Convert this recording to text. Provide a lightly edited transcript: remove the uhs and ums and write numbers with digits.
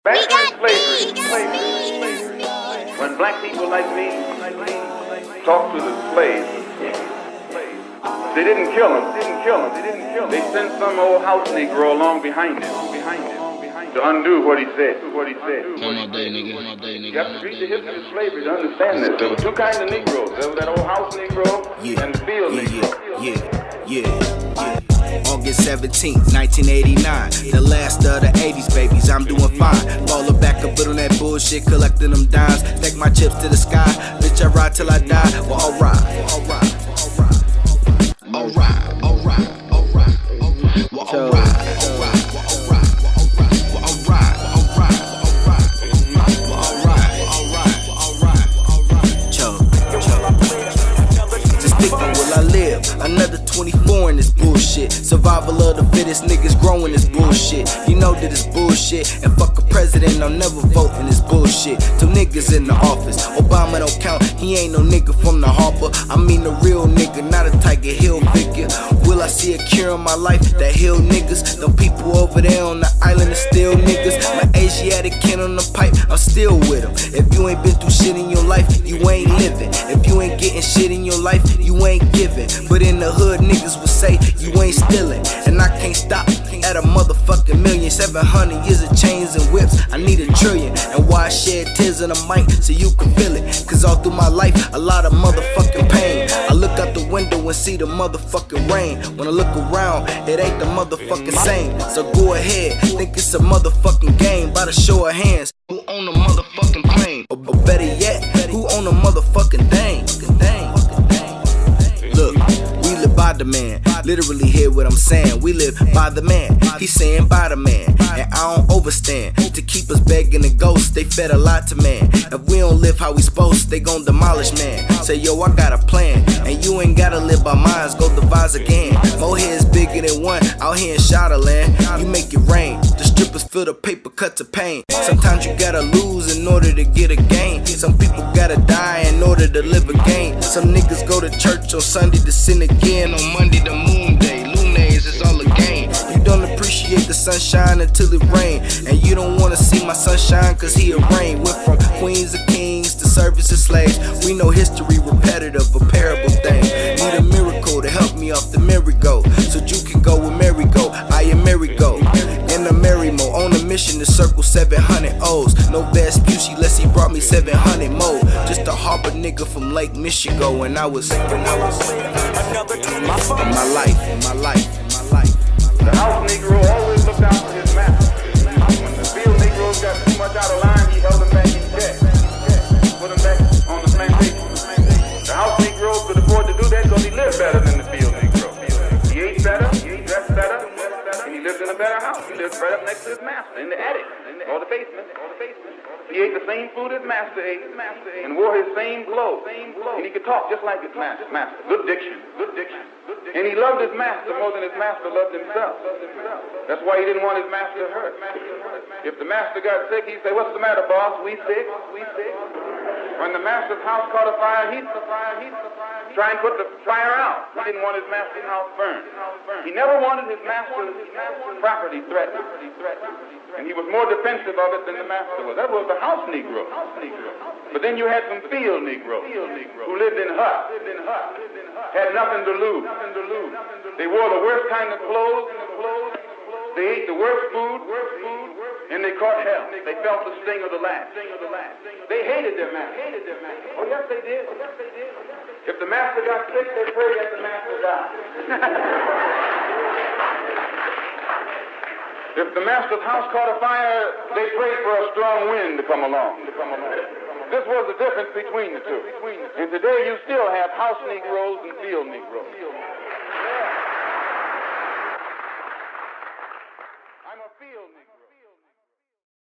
Back in slavery, when black people like me talked to the slaves, they didn't kill them. They sent some old house Negro along behind him to undo what he said. Come on, day, nigga. You have to read the history of slavery to understand this. There were two kinds of Negroes. There was that old house Negro and the field Negro. Yeah. August 17th, 1989. The last of the 80s, babies, I'm doing fine. Falling back up on that bullshit, collecting them dimes. Stack my chips to the sky. Bitch, I ride till I die. Well, alright. Another 24 in this bullshit. Survival of the fittest, niggas growing this bullshit. You know that it's bullshit. And fuck a president, I'll never vote in this bullshit. Two niggas in the office. Obama don't count, he ain't no nigga from the harbor. I mean a real nigga, not a Tiger Hill figure. Will I see a cure in my life that heal niggas? Them people over there on the island are still niggas. My Asiatic kin on the pipe, I'm still with them. If you ain't been through shit in your life, you ain't living. If you ain't getting shit in your life, you ain't giving. But in the hood, niggas would say you ain't stealing. And I can't stop at a motherfucking million. 700 years of chains and whips, I need a trillion. And why I shed tears in the mic so you can feel it? Cause all through my life, a lot of motherfucking pain. I look out the window and see the motherfucking rain. When I look around, it ain't the motherfucking same. So go ahead, think it's a motherfucking game. By the show of hands, who own the motherfucking plane? Or better yet, who own the motherfucking thing? Look, we live by the man. Literally hear what I'm saying. We live by the man. He's saying by the man. And I don't overstand. To keep us begging the ghosts, they fed a lot to man. If we don't live how we supposed, they gon' demolish man. Say yo, I got a plan. And you ain't gotta live by mine, go devise again. More heads bigger than one, out here in Shadowland. You make it rain. The strippers fill the paper cut to pain. Sometimes you gotta lose in order to get a gain. Some people gotta die in order to live again. Some niggas go to church on Sunday to sin again. On Monday the moon day, lunes is all a game. You don't appreciate the sunshine until it rain. And you don't wanna see my sunshine cause he a rain. Went from queens to kings to servants to slaves. We know history repetitive, a parable thing. Need a miracle to help me off the merry-go, so you can go with merry-go. I am merry-go in the merry-mo, on a mission to circle 700 O's. No best beauty unless he brought me 700 more. Just a harbor nigga from Lake Michigan. And I was in my life. The house Negro always looked out for his master. When the field Negroes got too much out of line, he held them back in check. Put them back on the plantation. The house Negroes could afford to do that because he lived better than the field Negro. He ate better, he dressed better, and he lived in a better house. He lived right up next to his master, in the attic, or the basement. He ate the same food his master ate, and wore his same clothes. And he could talk just like his master. Good diction. And he loved his master more than his master loved himself. That's why he didn't want his master hurt. If the master got sick, he'd say, "What's the matter, boss? We sick? When the master's house caught a fire, he'd try and put the fire out. He didn't want his master's house burned. He never wanted his master's property threatened. And he was more defensive of it than the master was. That was the house Negro. But then you had some field Negroes who lived in huts, had nothing to lose. They wore the worst kind of clothes. They ate the worst food, and they caught hell. They felt the sting of the lash. They hated their master. Oh, yes, they did. If the master got sick, they prayed that the master died. If the master's house caught a fire, they prayed for a strong wind to come along. This was the difference between the two. And today you still have house Negroes and field Negroes.